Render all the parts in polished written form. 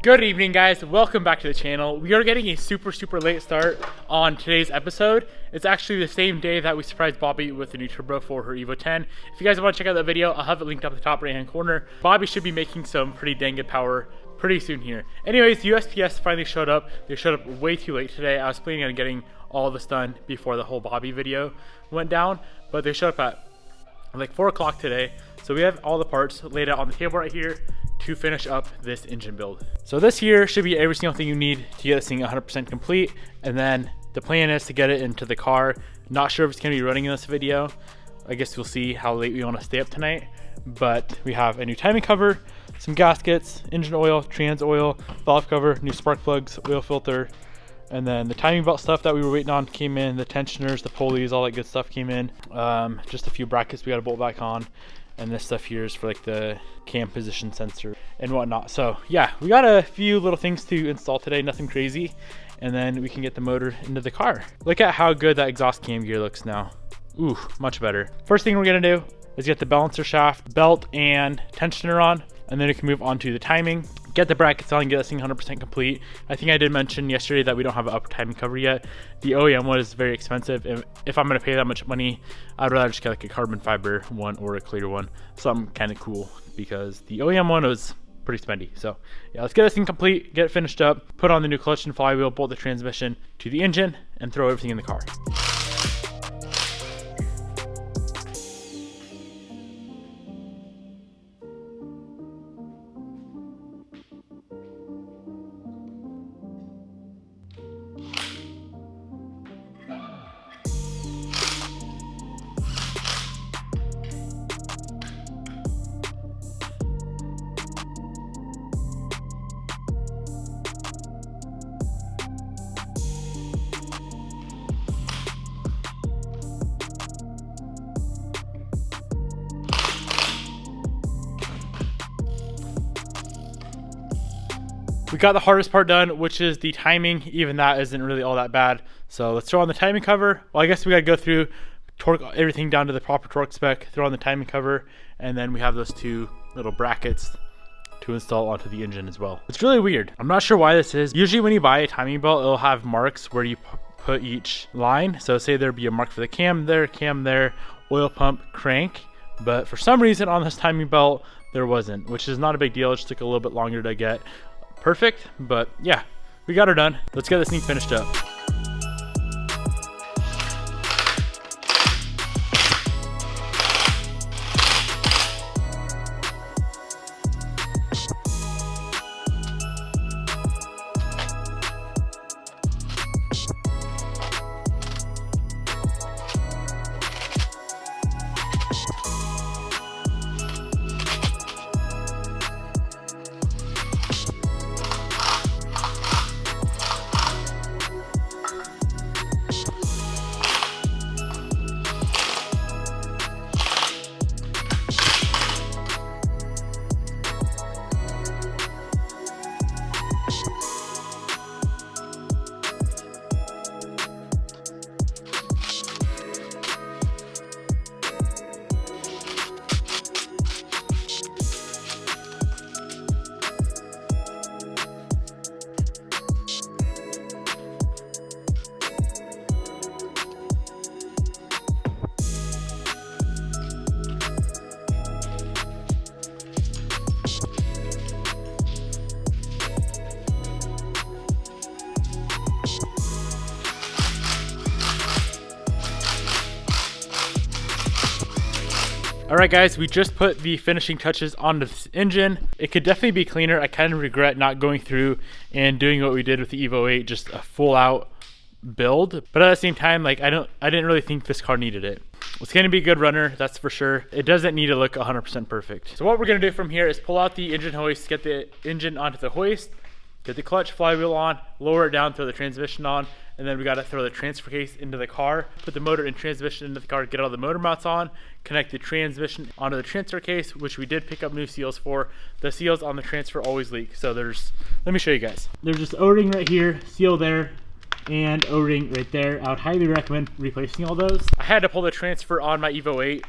Good evening, guys. Welcome back to the channel. We are getting a super late start on today's episode. It's actually the same day that we surprised Bobby with the new turbo for her Evo X. If you guys want to check out that video, I'll have it linked up at the top right hand corner. Bobby should be making some pretty dang good power pretty soon here. Anyways, the USPS finally showed up. They showed up way too late today. I was planning on getting all this done before the whole Bobby video went down, but they showed up at like 4 o'clock today. So we have all the parts laid out on the table right here to finish up this engine build. So this here should be every single thing you need to get this thing 100% complete. And then the plan is to get it into the car. Not sure if it's gonna be running in this video. I guess we'll see how late we wanna stay up tonight. But we have a new timing cover, some gaskets, engine oil, trans oil, valve cover, new spark plugs, oil filter, and then the timing belt stuff that we were waiting on came in, the tensioners, the pulleys, all that good stuff came in. Just a few brackets we gotta bolt back on. And this stuff here is for like the cam position sensor and whatnot. So yeah, we got a few little things to install today, nothing crazy. And then we can get the motor into the car. Look at how good that exhaust cam gear looks now. Ooh, much better. First thing we're gonna do is get the balancer shaft, belt, and tensioner on. And then we can move on to the timing, get the brackets on, and get this thing 100% complete. I think I did mention yesterday that we don't have an upper timing cover yet. The OEM one is very expensive. If I'm gonna pay that much money, I'd rather just get like a carbon fiber one or a clear one, something kind of cool, because the OEM one was pretty spendy. So yeah, let's get this thing complete, get it finished up, put on the new clutch and flywheel, bolt the transmission to the engine, and throw everything in the car. We got the hardest part done, which is the timing. Even that isn't really all that bad. So let's throw on the timing cover. Well, I guess we gotta go through, torque everything down to the proper torque spec, throw on the timing cover, and then we have those two little brackets to install onto the engine as well. It's really weird. I'm not sure why this is. Usually when you buy a timing belt, it'll have marks where you put each line. So say there'd be a mark for the cam there, oil pump, crank. But for some reason on this timing belt, there wasn't, which is not a big deal. It just took a little bit longer to get perfect, but yeah, we got her done. Let's get this thing finished up. Alright guys, we just put the finishing touches on this engine. It could definitely be cleaner. I kind of regret not going through and doing what we did with the Evo 8, just a full out build. But at the same time, like I didn't really think this car needed it. It's going to be a good runner, that's for sure. It doesn't need to look 100% perfect. So what we're going to do from here is pull out the engine hoist, get the engine onto the hoist, get the clutch flywheel on, lower it down, throw the transmission on, and then we got to throw the transfer case into the car, put the motor and transmission into the car, get all the motor mounts on, connect the transmission onto the transfer case, which we did pick up new seals for. The seals on the transfer always leak. So let me show you guys. There's just O-ring right here, seal there, and O-ring right there. I would highly recommend replacing all those. I had to pull the transfer on my Evo 8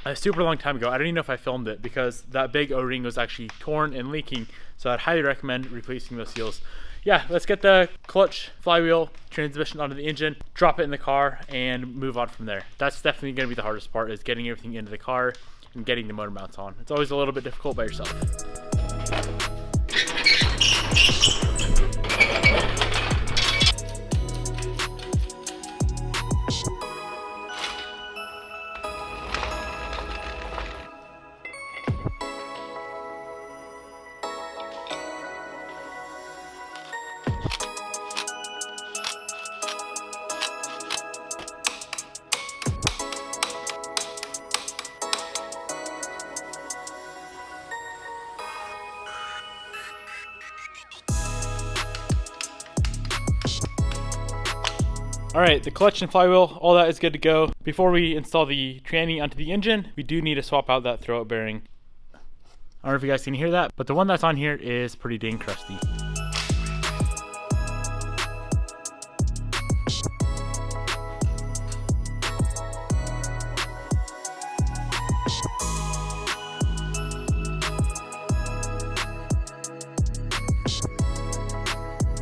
a super long time ago. I don't even know if I filmed it because that big O-ring was actually torn and leaking. So I'd highly recommend replacing those seals. Yeah, let's get the clutch, flywheel, transmission onto the engine, drop it in the car, and move on from there. That's definitely going to be the hardest part, is getting everything into the car and getting the motor mounts on. It's always a little bit difficult by yourself. All right, the clutch and flywheel, all that is good to go. Before we install the tranny onto the engine, we do need to swap out that throwout bearing. I don't know if you guys can hear that, but the one that's on here is pretty dang crusty.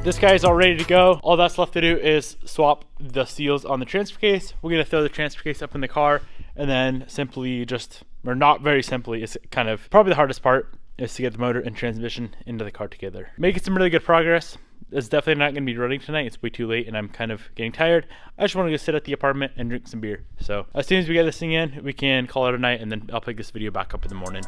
This guy is all ready to go. All that's left to do is swap the seals on the transfer case. We're gonna throw the transfer case up in the car, and then simply just, or not very simply, it's kind of probably the hardest part, is to get the motor and transmission into the car together. Making some really good progress. It's definitely not gonna be running tonight. It's way too late and I'm kind of getting tired. I just wanna go sit at the apartment and drink some beer. So as soon as we get this thing in, we can call it a night, and then I'll pick this video back up in the morning.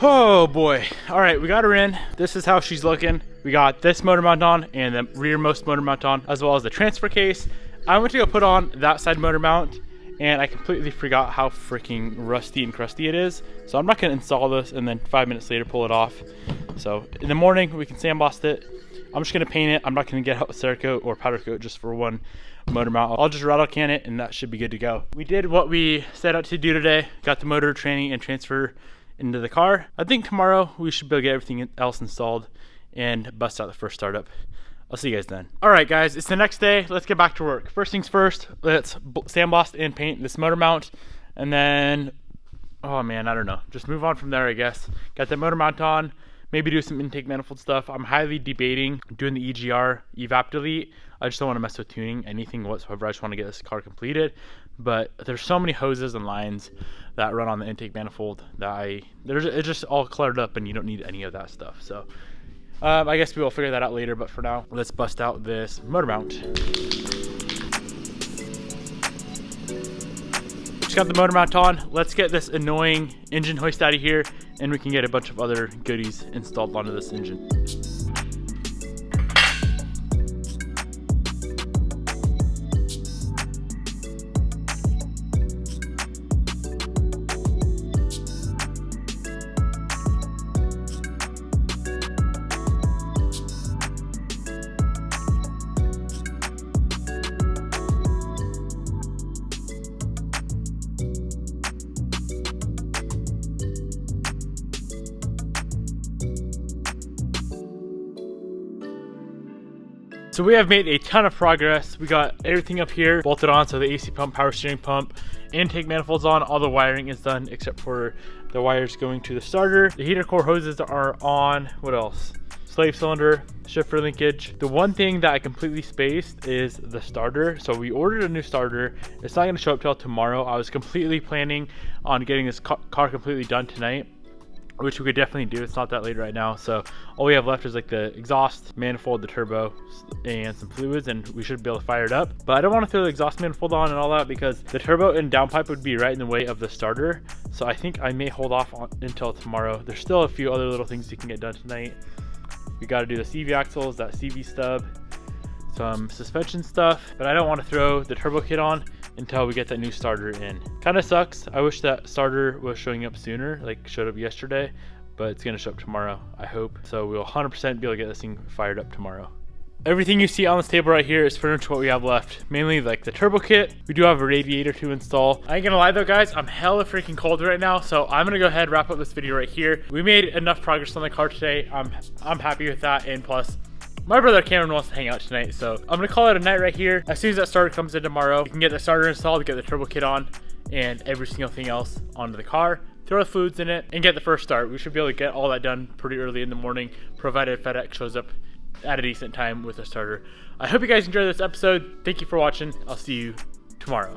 Oh boy. All right, we got her in. This is how she's looking. We got this motor mount on and the rearmost motor mount on, as well as the transfer case. I went to go put on that side motor mount and I completely forgot how freaking rusty and crusty it is. So I'm not gonna install this and then 5 minutes later pull it off. So in the morning we can sandblast it. I'm just gonna paint it. I'm not gonna get out with Cerakote or powder coat just for one motor mount. I'll just rattle can it and that should be good to go. We did what we set out to do today. Got the motor, tranny, and transfer into the car. I think tomorrow we should be able to get everything else installed and bust out the first startup. I'll see you guys then. All right guys, it's the next day. Let's get back to work. First things first, let's sandblast and paint this motor mount, and then, oh man, I don't know, just move on from there, I guess. Got the motor mount on, maybe do some intake manifold stuff. I'm highly debating doing the EGR evap delete. I just don't want to mess with tuning anything whatsoever. I just want to get this car completed. But there's so many hoses and lines that run on the intake manifold that it's just all cluttered up and you don't need any of that stuff. So I guess we will figure that out later, but for now, let's bust out this motor mount. Just got the motor mount on. Let's get this annoying engine hoist out of here and we can get a bunch of other goodies installed onto this engine. So we have made a ton of progress. We got everything up here bolted on, so the AC pump, power steering pump, intake manifolds on. All the wiring is done except for the wires going to the starter. The heater core hoses are on. What else? Slave cylinder, shifter linkage. The one thing that I completely spaced is the starter. So we ordered a new starter. It's not going to show up till tomorrow. I was completely planning on getting this car completely done tonight. which we could definitely do. It's not that late right now, so all we have left is like the exhaust manifold, the turbo, and some fluids, and we should be able to fire it up. But I don't want to throw the exhaust manifold on and all that because the turbo and downpipe would be right in the way of the starter, so I think I may hold off until tomorrow. There's still a few other little things you can get done tonight. We got to do the CV axles, that CV stub, some suspension stuff, but I don't want to throw the turbo kit on until we get that new starter in. Kind of sucks. I wish that starter was showing up sooner, like showed up yesterday, but it's gonna show up tomorrow, I hope. So we'll 100% be able to get this thing fired up tomorrow. Everything you see on this table right here is pretty much what we have left. Mainly like the turbo kit. We do have a radiator to install. I ain't gonna lie though, guys, I'm hella freaking cold right now, so I'm gonna go ahead and wrap up this video right here. We made enough progress on the car today. I'm happy with that, and plus, my brother Cameron wants to hang out tonight, so I'm gonna call it a night right here. As soon as that starter comes in tomorrow, we can get the starter installed, get the turbo kit on, and every single thing else onto the car, throw the fluids in it, and get the first start. We should be able to get all that done pretty early in the morning, provided FedEx shows up at a decent time with the starter. I hope you guys enjoyed this episode. Thank you for watching. I'll see you tomorrow.